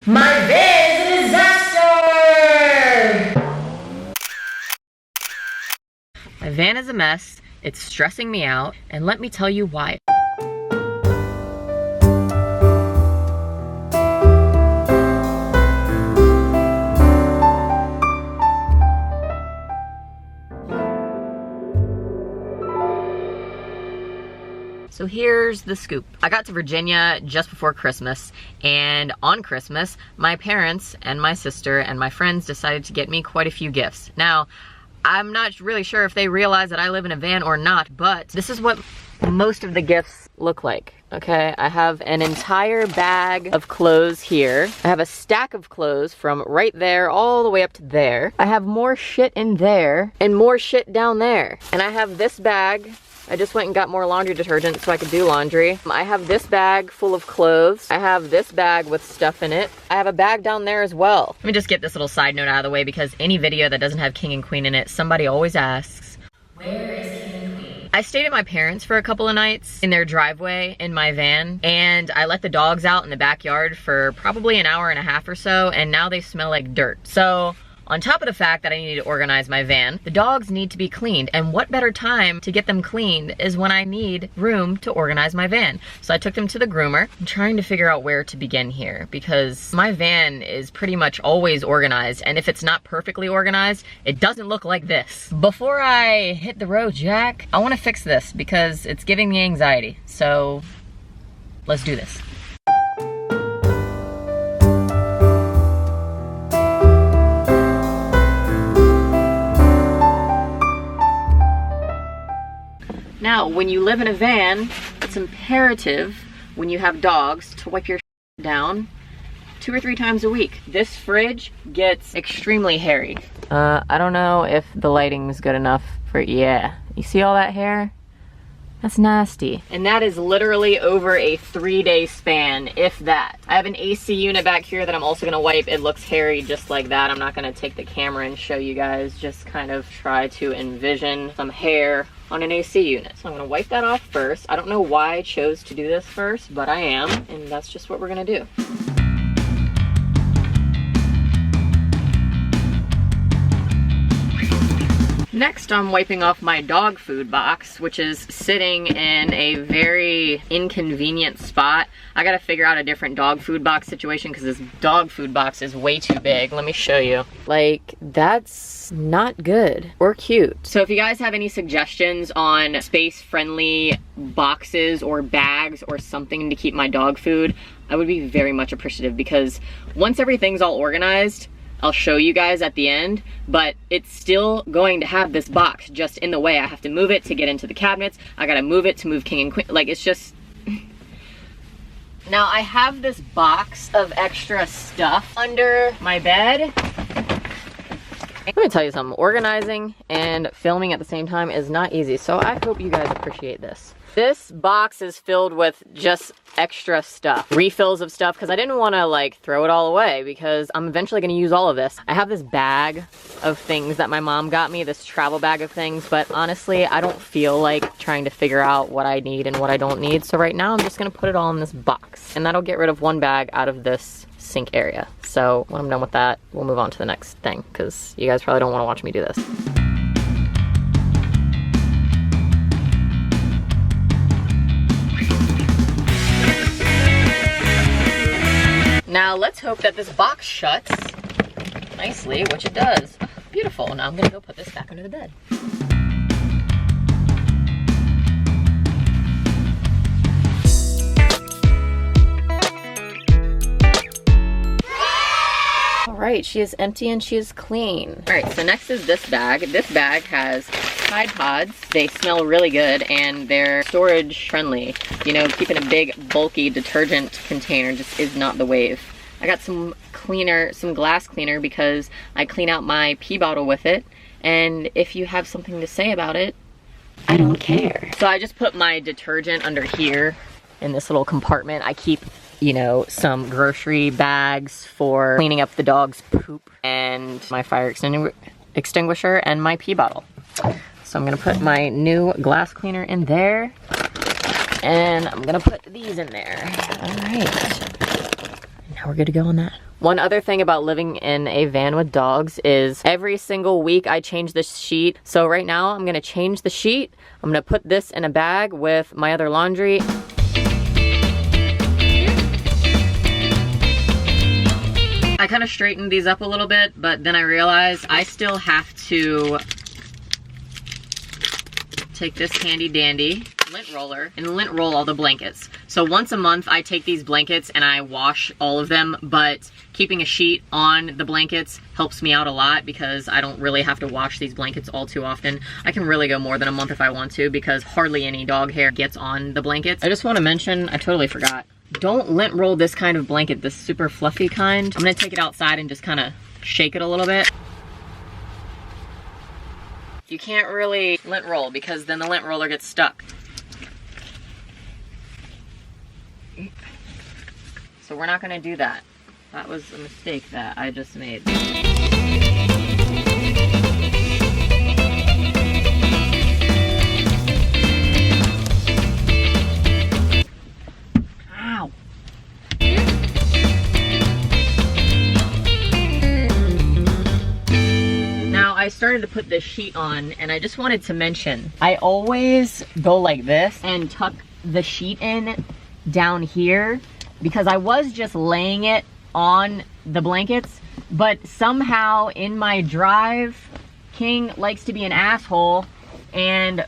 My van is a disaster! My van is a mess, it's stressing me out, and let me tell you why. So here's the scoop. I got to Virginia just before Christmas, and on Christmas, my parents and my sister and my friends decided to get me quite a few gifts. Now, I'm not really sure if they realize that I live in a van or not, but this is what most of the gifts look like, okay? I have an entire bag of clothes here. I have a stack of clothes from right there all the way up to there. I have more shit in there and more shit down there. And I have this bag. I just went and got more laundry detergent so I could do laundry. I have this bag full of clothes. I have this bag with stuff in it. I have a bag down there as well. Let me just get this little side note out of the way, because any video that doesn't have King and Queen in it, somebody always asks, where is King and Queen? I stayed at my parents' for a couple of nights in their driveway in my van, and I let the dogs out in the backyard for probably an hour and a half or so, and now they smell like dirt. So, on top of the fact that I need to organize my van, the dogs need to be cleaned, and what better time to get them cleaned is when I need room to organize my van. So I took them to the groomer. I'm trying to figure out where to begin here, because my van is pretty much always organized, and if it's not perfectly organized, it doesn't look like this. Before I hit the road, Jack, I want to fix this because it's giving me anxiety. So let's do this. Now, when you live in a van, it's imperative when you have dogs to wipe your down 2 or 3 times a week. This fridge gets extremely hairy. I don't know if the lighting is good enough for, yeah. You see all that hair? That's nasty. And that is literally over a 3-day span, if that. I have an AC unit back here that I'm also gonna wipe. It looks hairy just like that. I'm not gonna take the camera and show you guys, just kind of try to envision some hair on an AC unit. So I'm gonna wipe that off first. I don't know why I chose to do this first, but I am, and that's just what we're gonna do. Next, I'm wiping off my dog food box, which is sitting in a very inconvenient spot. I gotta figure out a different dog food box situation because this dog food box is way too big. Let me show you. Like, that's not good or cute. So if you guys have any suggestions on space-friendly boxes or bags or something to keep my dog food, I would be very much appreciative, because once everything's all organized, I'll show you guys at the end, but it's still going to have this box just in the way. I have to move it to get into the cabinets. I gotta move it to move King and Queen. Like, it's just... Now, I have this box of extra stuff under my bed. Let me tell you something, organizing and filming at the same time is not easy, so I hope you guys appreciate this. This box is filled with just extra stuff, refills of stuff, because I didn't want to like throw it all away, because I'm eventually going to use all of this. I have this bag of things that my mom got me, this travel bag of things, but honestly, I don't feel like trying to figure out what I need and what I don't need, so right now I'm just going to put it all in this box, and that'll get rid of one bag out of this sink area. So when I'm done with that, we'll move on to the next thing, because you guys probably don't want to watch me do this. Now let's hope that this box shuts nicely, which it does. Oh, beautiful. Now I'm gonna go put this back under the bed. All right, she is empty and she is clean. All right, so next is this bag. This bag has Tide Pods. They smell really good and they're storage friendly. You know, keeping a big bulky detergent container just is not the wave. I got some cleaner, some glass cleaner, because I clean out my pee bottle with it. And if you have something to say about it, I don't care. So I just put my detergent under here in this little compartment. I keep, you know, some grocery bags for cleaning up the dog's poop, and my fire extinguisher and my pee bottle. So I'm gonna put my new glass cleaner in there, and I'm gonna put these in there. All right, now we're good to go on that. One other thing about living in a van with dogs is every single week I change the sheet. So right now I'm gonna change the sheet. I'm gonna put this in a bag with my other laundry. I kind of straightened these up a little bit, but then I realized I still have to take this handy dandy lint roller and lint roll all the blankets. So once a month I take these blankets and I wash all of them, but keeping a sheet on the blankets helps me out a lot because I don't really have to wash these blankets all too often. I can really go more than a month if I want to because hardly any dog hair gets on the blankets. I just want to mention, I totally forgot, don't lint roll this kind of blanket, this super fluffy kind. I'm gonna take it outside and just kind of shake it a little bit. You can't really lint roll because then the lint roller gets stuck. So we're not gonna do that. That was a mistake that I just made. Ow. Now I started to put this sheet on and I just wanted to mention, I always go like this and tuck the sheet in down here because I was just laying it on the blankets, but somehow in my drive, King likes to be an asshole and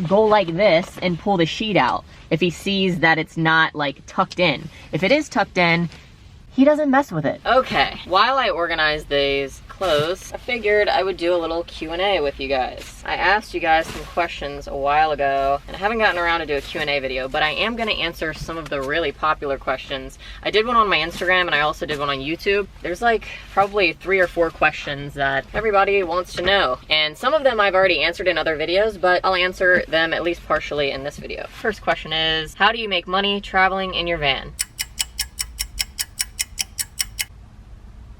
go like this and pull the sheet out if he sees that it's not like tucked in. If it is tucked in, he doesn't mess with it. Okay, while I organize these clothes, I figured I would do a little Q&A with you guys. I asked you guys some questions a while ago, and I haven't gotten around to do a Q&A video, but I am gonna answer some of the really popular questions. I did one on my Instagram, and I also did one on YouTube. There's like probably 3 or 4 questions that everybody wants to know, and some of them I've already answered in other videos, but I'll answer them at least partially in this video. First question is, how do you make money traveling in your van?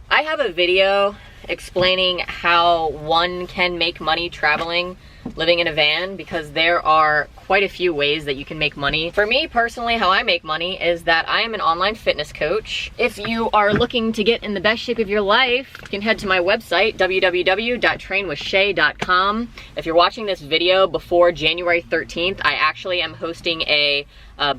I have a video explaining how one can make money traveling, living in a van, because there are quite a few ways that you can make money. For me personally, how I make money is that I am an online fitness coach. If you are looking to get in the best shape of your life, you can head to my website, www.trainwithshay.com. If you're watching this video before January 13th, I actually am hosting a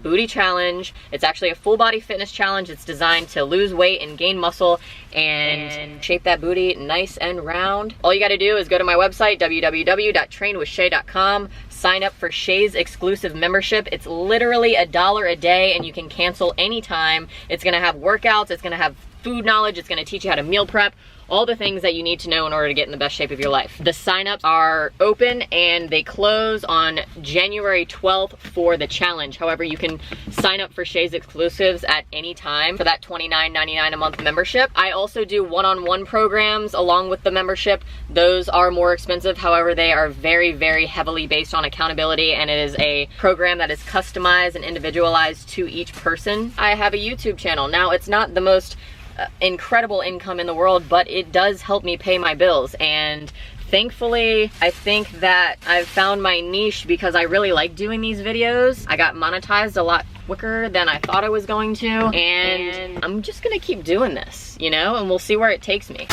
booty challenge. It's actually a full body fitness challenge. It's designed to lose weight and gain muscle and shape that booty nice and round. All you gotta do is go to my website, www.trainwithshay.com, sign up for Shay's exclusive membership. It's literally $1 a day and you can cancel anytime. It's gonna have workouts, it's gonna have food knowledge, it's gonna teach you how to meal prep, all the things that you need to know in order to get in the best shape of your life. The signups are open and they close on January 12th for the challenge. However, you can sign up for Shay's exclusives at any time for that $29.99 a month membership. I also do one-on-one programs along with the membership. Those are more expensive. However, they are very, very heavily based on accountability, and it is a program that is customized and individualized to each person. I have a YouTube channel. Now, it's not the most incredible income in the world, but it does help me pay my bills, and thankfully I think that I've found my niche because I really like doing these videos. I got monetized a lot quicker than I thought I was going to, and I'm just gonna keep doing this, you know, and we'll see where it takes me.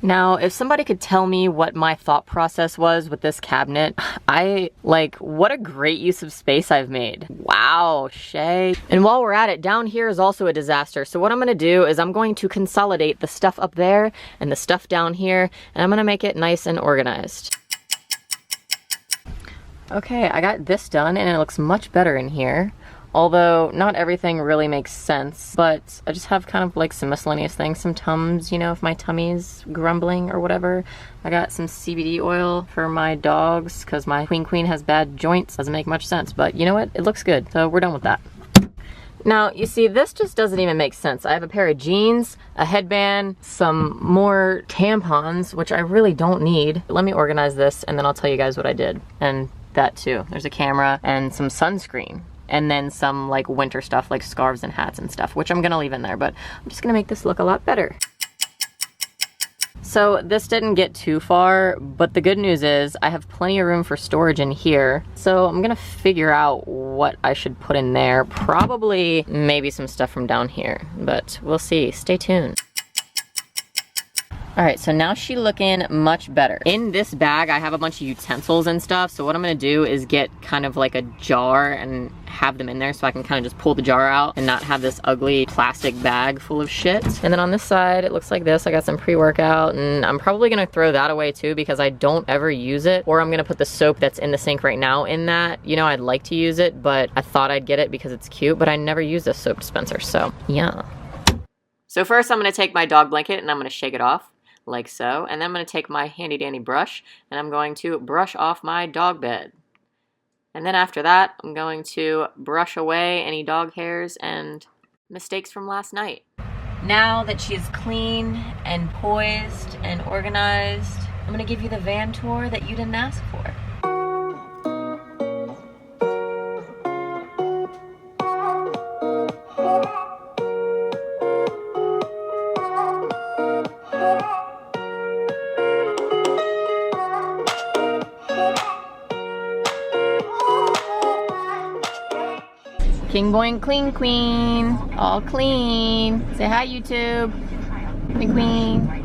Now, if somebody could tell me what my thought process was with this cabinet, what a great use of space I've made. Wow, Shay. And while we're at it, down here is also a disaster. So what I'm gonna do is I'm going to consolidate the stuff up there and the stuff down here, and I'm gonna make it nice and organized. Okay, I got this done and it looks much better in here. Although not everything really makes sense, but I just have kind of like some miscellaneous things, some Tums, you know, if my tummy's grumbling or whatever. I got some CBD oil for my dogs because my Queen has bad joints. Doesn't make much sense, but you know what? It looks good, so we're done with that. Now, you see, this just doesn't even make sense. I have a pair of jeans, a headband, some more tampons, which I really don't need. Let me organize this and then I'll tell you guys what I did. And that too. There's a camera and some sunscreen. And then some like winter stuff like scarves and hats and stuff, which I'm gonna leave in there, but I'm just gonna make this look a lot better. So this didn't get too far, but the good news is I have plenty of room for storage in here. So I'm gonna figure out what I should put in there. Probably maybe some stuff from down here, but we'll see. Stay tuned. All right, so now she's looking much better. In this bag, I have a bunch of utensils and stuff, so what I'm gonna do is get kind of like a jar and have them in there so I can kind of just pull the jar out and not have this ugly plastic bag full of shit. And then on this side, it looks like this. I got some pre-workout, and I'm probably gonna throw that away too because I don't ever use it, or I'm gonna put the soap that's in the sink right now in that. You know, I'd like to use it, but I thought I'd get it because it's cute, but I never use this soap dispenser, so yeah. So first I'm gonna take my dog blanket and I'm gonna shake it off. Like so, and then I'm going to take my handy dandy brush and I'm going to brush off my dog bed. And then after that, I'm going to brush away any dog hairs and mistakes from last night. Now that she is clean and poised and organized, I'm going to give you the van tour that you didn't ask for. King Boing Clean Queen, all clean. Say hi YouTube, Queen Queen.